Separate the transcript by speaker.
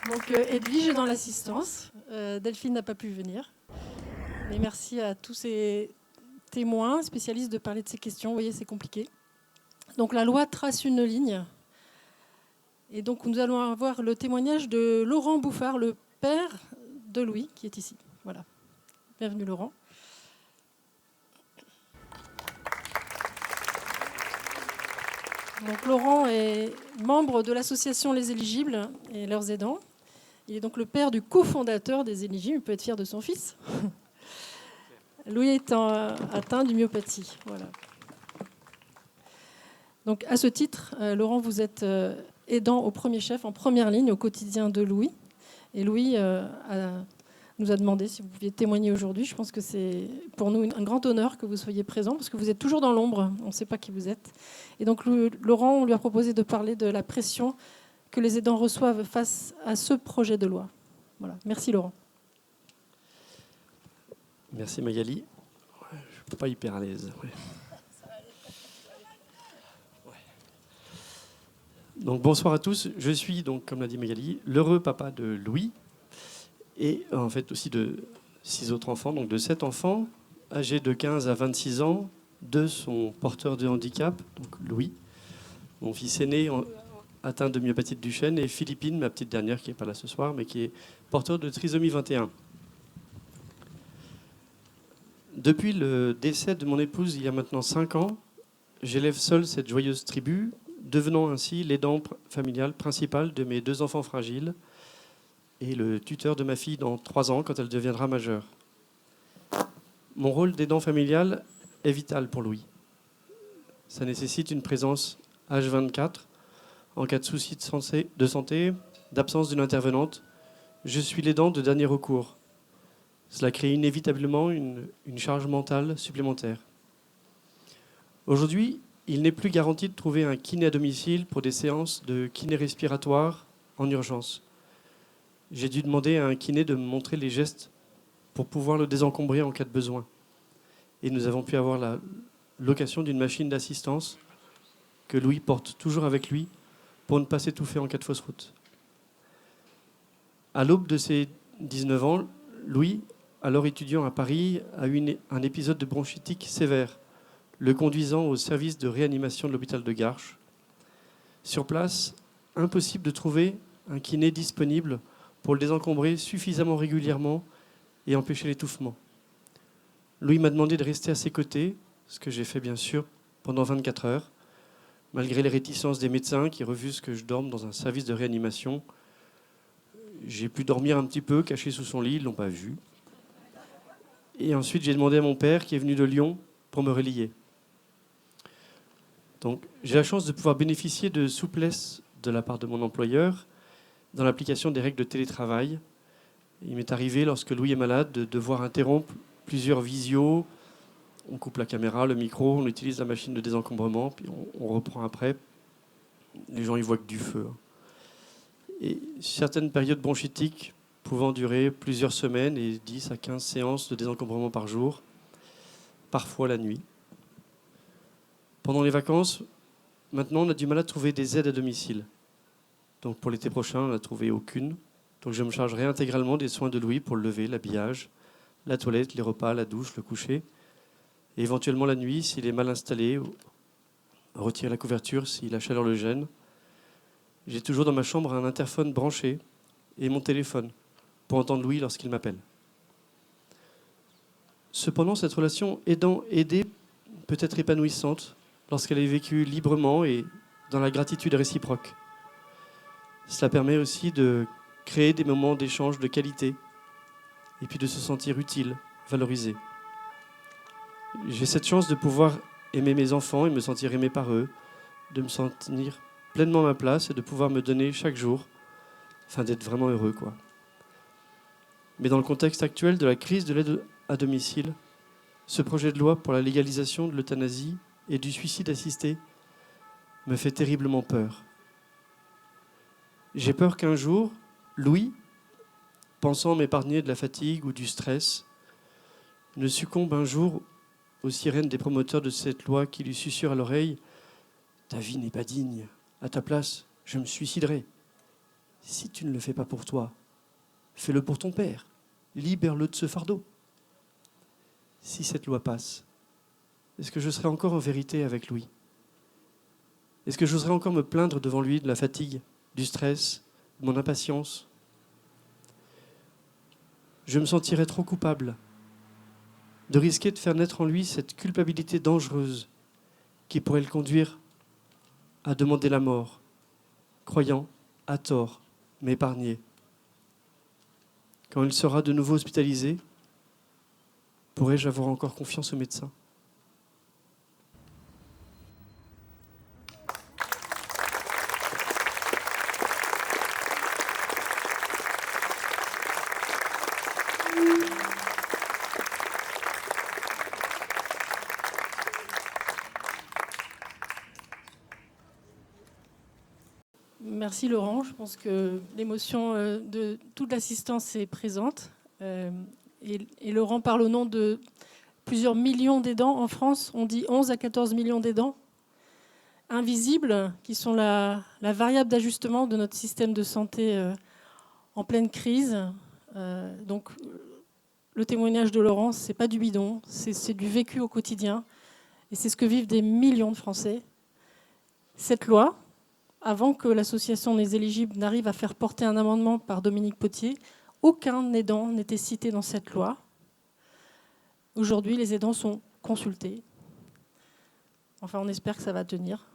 Speaker 1: Donc Edwige est dans l'assistance. Delphine n'a pas pu venir. Mais merci à tous ces témoins, spécialistes, de parler de ces questions. Vous voyez, c'est compliqué. Donc la loi trace une ligne. Et donc nous allons avoir le témoignage de Laurent Bouffard, le père de Louis, qui est ici. Voilà. Bienvenue Laurent. Donc Laurent est membre de l'association Les Éligibles et leurs aidants. Il est donc le père du cofondateur des Éligibles. Il peut être fier de son fils. Louis est atteint d'une myopathie. Voilà. Donc à ce titre, Laurent, vous êtes aidant au premier chef, en première ligne au quotidien de Louis. Et Louis nous a demandé si vous pouviez témoigner aujourd'hui. Je pense que c'est pour nous un grand honneur que vous soyez présent, parce que vous êtes toujours dans l'ombre, on ne sait pas qui vous êtes. Et donc Laurent, on lui a proposé de parler de la pression que les aidants reçoivent face à ce projet de loi. Voilà. Merci Laurent.
Speaker 2: Merci Magali. Je ne suis pas hyper à l'aise. Ouais. Donc bonsoir à tous. Je suis donc, comme l'a dit Magali, l'heureux papa de Louis et en fait aussi de 6 autres enfants, donc de 7 enfants âgés de 15 à 26 ans. 2 sont porteurs de handicap, donc Louis, mon fils aîné atteint de myopathie de Duchenne, et Philippine, ma petite dernière qui n'est pas là ce soir, mais qui est porteur de trisomie 21. Depuis le décès de mon épouse il y a maintenant 5 ans, j'élève seul cette joyeuse tribu, devenant ainsi l'aidant familial principal de mes 2 enfants fragiles et le tuteur de ma fille dans 3 ans quand elle deviendra majeure. Mon rôle d'aidant familial est vital pour Louis. Ça nécessite une présence H24 en cas de soucis de santé, d'absence d'une intervenante. Je suis l'aidant de dernier recours. Cela crée inévitablement une charge mentale supplémentaire. Aujourd'hui, il n'est plus garanti de trouver un kiné à domicile pour des séances de kiné respiratoire en urgence. J'ai dû demander à un kiné de me montrer les gestes pour pouvoir le désencombrer en cas de besoin. Et nous avons pu avoir la location d'une machine d'assistance que Louis porte toujours avec lui pour ne pas s'étouffer en cas de fausse route. À l'aube de ses 19 ans, Louis, alors étudiant à Paris, a eu un épisode de bronchitique sévère, le conduisant au service de réanimation de l'hôpital de Garches. Sur place, impossible de trouver un kiné disponible pour le désencombrer suffisamment régulièrement et empêcher l'étouffement. Louis m'a demandé de rester à ses côtés, ce que j'ai fait bien sûr pendant 24 heures, malgré les réticences des médecins qui refusent que je dorme dans un service de réanimation. J'ai pu dormir un petit peu, caché sous son lit, ils ne l'ont pas vu. Et ensuite, j'ai demandé à mon père, qui est venu de Lyon, pour me relier. Donc, j'ai la chance de pouvoir bénéficier de souplesse de la part de mon employeur dans l'application des règles de télétravail. Il m'est arrivé, lorsque Louis est malade, de devoir interrompre plusieurs visios. On coupe la caméra, le micro, on utilise la machine de désencombrement, puis on reprend après. Les gens y voient que du feu. Et certaines périodes bronchitiques pouvant durer plusieurs semaines et 10 à 15 séances de désencombrement par jour, parfois la nuit. Pendant les vacances, maintenant, on a du mal à trouver des aides à domicile. Donc pour l'été prochain, on n'a trouvé aucune. Donc je me chargerai intégralement des soins de Louis pour le lever, l'habillage, la toilette, les repas, la douche, le coucher. Et éventuellement la nuit, s'il est mal installé, retirer la couverture si la chaleur le gêne. J'ai toujours dans ma chambre un interphone branché et mon téléphone pour entendre Louis lorsqu'il m'appelle. Cependant, cette relation aidant-aidé peut être épanouissante lorsqu'elle est vécue librement et dans la gratitude réciproque. Cela permet aussi de créer des moments d'échange de qualité et puis de se sentir utile, valorisé. J'ai cette chance de pouvoir aimer mes enfants et me sentir aimé par eux, de me sentir pleinement à ma place et de pouvoir me donner chaque jour, afin d'être vraiment heureux, quoi. Mais dans le contexte actuel de la crise de l'aide à domicile, ce projet de loi pour la légalisation de l'euthanasie et du suicide assisté me fait terriblement peur. J'ai peur qu'un jour, Louis, pensant m'épargner de la fatigue ou du stress, ne succombe un jour aux sirènes des promoteurs de cette loi qui lui susurrent à l'oreille « Ta vie n'est pas digne. À ta place, je me suiciderai. » Si tu ne le fais pas pour toi, fais-le pour ton père. Libère-le de ce fardeau. Si cette loi passe, est-ce que je serai encore en vérité avec lui? Est-ce que j'oserai encore me plaindre devant lui de la fatigue, du stress, de mon impatience? Je me sentirais trop coupable de risquer de faire naître en lui cette culpabilité dangereuse qui pourrait le conduire à demander la mort, croyant, à tort, m'épargner. Quand il sera de nouveau hospitalisé, pourrais-je avoir encore confiance au médecin?
Speaker 1: Merci Laurent. Je pense que l'émotion de toute l'assistance est présente. Et Laurent parle au nom de plusieurs millions d'aidants en France. On dit 11 à 14 millions d'aidants invisibles, qui sont la variable d'ajustement de notre système de santé en pleine crise. Donc, le témoignage de Laurent, ce n'est pas du bidon, c'est du vécu au quotidien. Et c'est ce que vivent des millions de Français. Cette loi, avant que l'association des éligibles n'arrive à faire porter un amendement par Dominique Potier, aucun aidant n'était cité dans cette loi. Aujourd'hui, les aidants sont consultés. Enfin, on espère que ça va tenir.